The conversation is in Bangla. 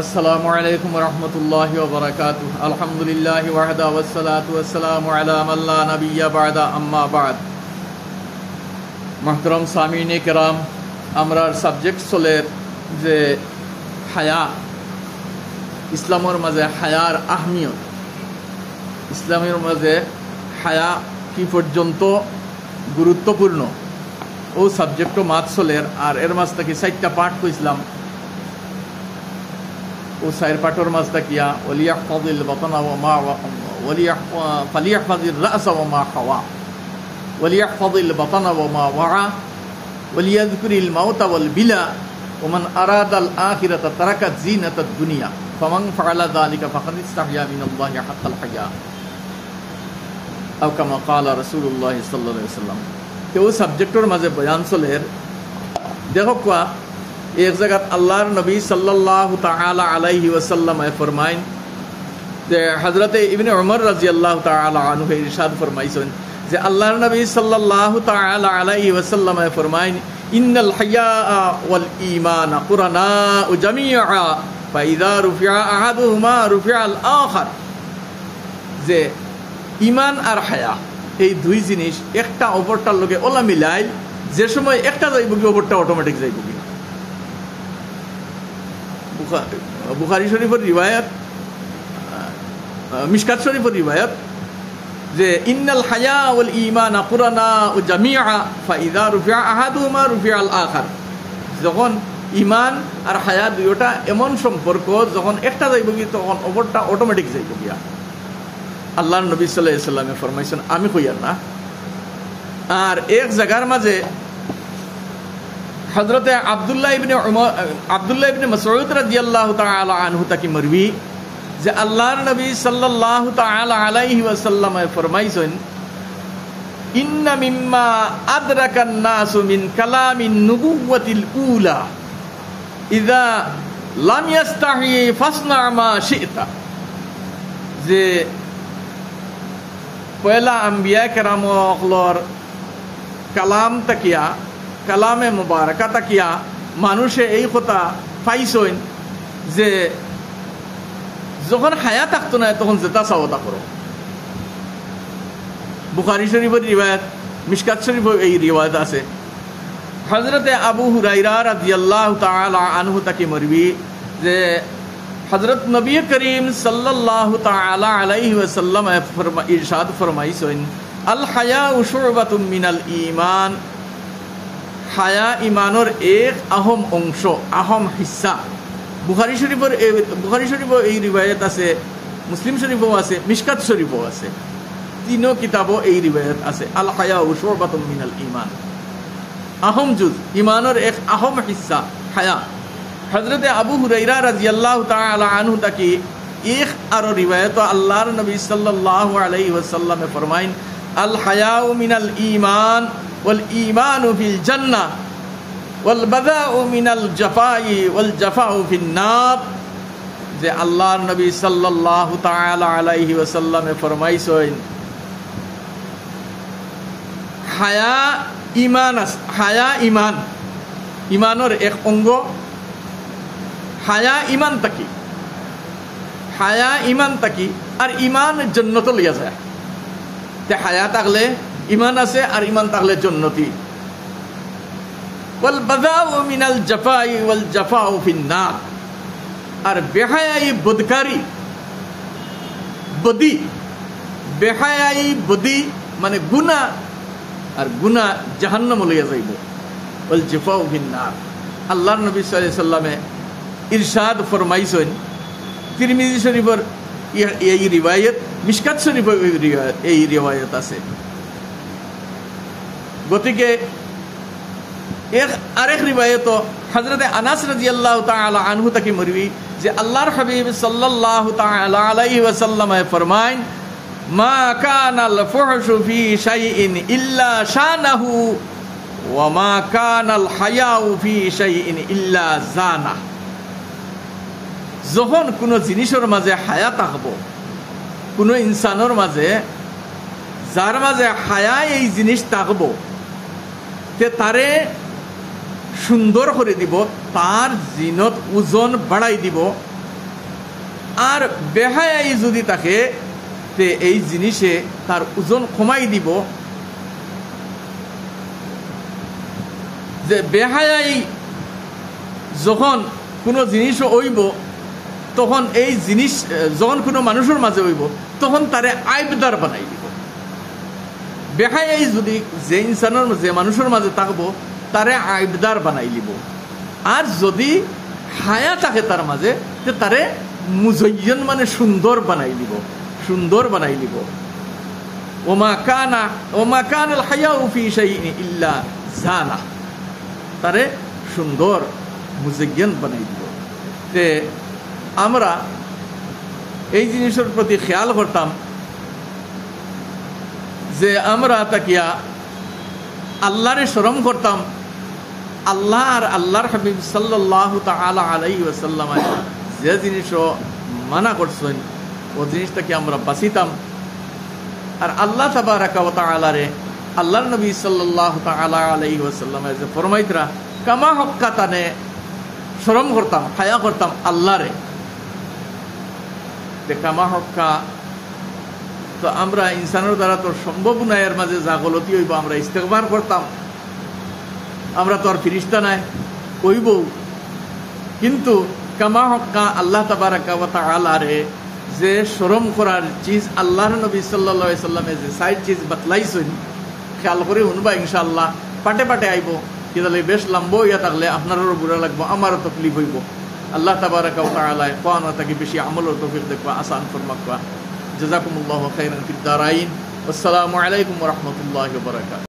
আসসালামু আলাইকুম ওয়া রাহমাতুল্লাহি ওয়া বারাকাতুহু। আলহামদুলিল্লাহি ওয়াহদা ওয়াসসালাতু ওয়াসসালামু আলা মান লা নাবিয়্যা বা'দা, আম্মা বা'দ। মুহতারাম সামিঈনে কেরাম, আমরার সাবজেক্ট চলের যে হায়া, ইসলামের মাঝে হায়ার আহমিয়ত, ইসলামের মাঝে হায়া কি পর্যন্ত গুরুত্বপূর্ণ ও সাবজেক্টও মাত চলের। আর এর মাঝ থেকে 4টা পাঠ কইছিলাম। ও সাইর পাঠর মাঝ থাকিয়া ওয়ালিয়াহফাযিল বাতনা ওয়া মা ফালিয়াহফাযির রা'সা ওয়া মা হাওয়া ওয়ালিয়াহফাযিল বাতনা ওয়া মা ওয়া ওয়ালিয়াযকুরিল মাউতা ওয়াল বিলা ওয়া মান আরাদাল আখিরাতা তারাকা যিনাতাদ দুনিয়া ফামান ফাআলা যালিকা ফাকাদ ইসতাহইয়া মিনাল্লাহি হাক্কাল হায়া আও কামা ক্বালা রাসূলুল্লাহ সাল্লাল্লাহু আলাইহি ওয়াসাল্লাম। তো ও সাবজেক্টর মাঝে বয়ান চলের। দেখো কোয়া एक जगह अल्लाहर नबी सल्लल्लाहु ताला अलैहि वसल्लम फरमाइन जे हजरत इब्ने उमर रज़ियल्लाहु ताला अन्हु इरशाद फरमाइसन जे अल्लाहर नबी सल्लल्लाहु ताला अलैहि वसल्लम फरमाइन इन्नल हया वल ईमान कुराना जमीआ फाइदा रुफिआ अहदुहुमा रुफिआ अल आखर। जे ईमान और हया এই দুই জিনিস একটা অপরটার লগে ওলা মিলাই, যে সময় একটা যাইব কি অপরটা অটোমেটিক যাইব কি। বুখারী শরীফের রিওয়ায়াত, মিশকাত শরীফের রিওয়ায়াত যে ইন্নাল হায়া ওয়াল ঈমান কুরানা জামিআ ফাইদা রুফিআ আহাদুহুমা রুফিআ আল আখার। যখন ঈমান আর হায়া দুইটা এমন সম্পর্ক, যখন একটা যাইব কি তখন অপরটা অটোমেটিক যাইব গিয়া। আল্লাহর নবী সাল্লাল্লাহু আলাইহি ওয়াসাল্লামে ফরমাইছেন, আমি কইয়ার না। আর এক জায়গার মাঝে हजरत अब्दुल्लाह इब्ने मसऊद रज़ियल्लाहु ताला अन्हु तकी मरवी जे अल्लाहर नबी सल्लल्लाहु ताला अलैहि वसल्लम फरमाइसन इन्ना मिम्मा अदरकन नासु मिन कलामिन नुबुव्वतिल ऊला इज़ा लम यस्तही फस्ना मा शि'ता। जे पहला अंबिया केरामोर कलाम तकिया, কালামে মুবারাকা তাকিয়া মানুষে এই কথা পাইছেন যে যখন হায়া থাকতো না তখন যেটা চাও তা করো। বুখারী শরীফের রিওয়ায়াত, মিশকাত শরীফের এই রিওয়ায়াত আছে। হযরতে আবু হুরায়রা রাদিয়াল্লাহু তাআলা আনহু তাকে মরবি যে হযরত নবী করিম সাল্লাল্লাহু তাআলা আলাইহি ওয়াসাল্লাম ইরশাদ ফরমাইছেন আল হায়াউ শু'বাতুম মিনাল ঈমান। হায়া ইমানের এক আহম অংশ, আহম হিস্সা। বুখারী শরীফের এই রিওয়ায়াত আছে, মুসলিম শরীফও আছে, মিশকাত শরীফও আছে। তিনও কিতাবও এই রিওয়ায়াত আছে। আল হায়া শু'বাতুম মিনাল ঈমান, আহম জুজ, ইমানের এক আহম হিস্সা হায়া। হযরতে আবু হুরায়রা রাদিয়াল্লাহু তাআলা আনহু তাকি এক আরো রিওয়ায়াত আল্লাহর নবী সাল্লাল্লাহু আলাইহি ওয়াসাল্লাম ফরমাইন আল হায়াউ মিনাল ঈমান ওয়াল ঈমানু ফিল জান্নাহ ওয়াল বাযাউ মিনাল জাফাই ওয়াল জাফাউ ফিন নার। যে আল্লাহর নবী সাল্লাল্লাহু তাআলা আলাইহি ওয়াসাল্লাম ফরমাইছেন হায়া ঈমান আছে, হায়া ঈমান, ঈমানের এক অঙ্গ। হায়া ঈমান তাকি, হায়া ঈমান তাকি আর ঈমান জান্নাতে লিয়া যায়। তে হায়া থাকলে ঈমান আছে আর ঈমান থাকলে জান্নাতি। ওয়াল বাযাউ মিনাল জাফাই ওয়াল জাফাউ ফিন নার। আর বেহায়াই বদকারি, বদি, বেহায়াই বদি মানে গুনাহ, আর গুনাহ জাহান্নামে লইয়া যাইব। ওয়াল জাফাউ ফিন নার। আল্লাহর নবী সাল্লাল্লাহু আলাইহি ওয়াসাল্লামে ইরশাদ ফরমাইছেন, তিরমিজি শরীফের এই রিওয়ায়াত, মিশকাত শরীফের এই রিওয়ায়াত আছে। গতিকে আরেক রিওয়ায়াত হযরত আনাস রাদিয়াল্লাহু তাআলা আনহু তাকে মরবি যে আল্লাহর হাবিব সাল্লাল্লাহু তাআলা আলাইহি ওয়াসাল্লাম ফরমাইন মা কানাল ফুহশু ফি শাইইন ইল্লা শানাহু ওয়া মা কানাল হায়াউ ফি শাইইন ইল্লা জানা। যখন কোনো জিনিসের মাঝে হায়া থাকবো, কোনো ইনসানের মাঝে, যার মাঝে হায়া এই জিনিস থাকবো, তে তারে সুন্দর করে দিব, তার জিনত ওজন বাড়াই দিব, আর বেহায়াই যদি থাকে তে এই জিনিসে তার ওজন কমাই দিব। যে বেহায়াই যখন কোনো জিনিস হইব তখন এই জিনিস যখন কোনো মানুষের মাঝে হইব তখন তারে আইবদার বানাই দিব। বেহায়াই যদি যে ইনসানের যে মানুষের মাঝে থাকবো তারে আইবদার বানাই দিব। আর যদি হায়া থাকে তার মাঝে তারে মুজাইয়্যন মানে সুন্দর বানাই দিব, সুন্দর বানাই দিব। ওমা কানাল হায়াউ ফি শাইইন ইল্লা জানা, তারে সুন্দর মুজাইয়্যন বানাই দিব। তে আমরা এই জিনিসের প্রতি খেয়াল করতাম যে আমরা তাকিয়া আল্লাহরে শরম করতাম। আল্লাহ আর আল্লাহর হাবিব সাল্লাল্লাহু তাআলা আলাইহি ওয়াসাল্লাম যে জিনিসও মানা করছেন ও জিনিসটাকে আমরা বাঁচিতাম। আর আল্লাহ তাবারাকা ওয়া তাআলা রে আল্লাহর নবী সাল্লাল্লাহু তাআলা আলাইহি ওয়াসাল্লাম যে ফরমাইতরা কামা হক্কাতানে শরম করতাম, হায়া করতাম আল্লাহরে। যে কামা হক্কা তো আমরা ইনসানের দ্বারা তো সম্ভব নয়, এর মাঝে যা গলতি হইব আমরা ইস্তেগফার করতাম। আমরা তো আর ফিরিস্তা নাই কইব, কিন্তু কামা হক্কা আল্লাহ তাবারাকা ওয়া তাআলা রে যে শরম করার চিজ আল্লাহর নবী সাল্লাল্লাহু আলাইহি সাল্লামে যে সাইড চিজ বাতলাইছেন খেয়াল করে শুনবা ইনশাআল্লাহ। পাটে পাটে আইব, কিন্তু বেশ লম্বা হইয়া থাকলে আপনারও বুড়া লাগবো, আমারও তকলিফ হইব। আল্লাহ তাবারাকা ওয়া তাআলা কোন তাকে বেশি আমলের তৌফিক দেখবা, আসান ফরমাকবা। জাযাকুমুল্লাহু খাইরান ফিদ দারাইন। আসসালামু আলাইকুম ওয়া রাহমাতুল্লাহি ওয়া বারাকাতুহু।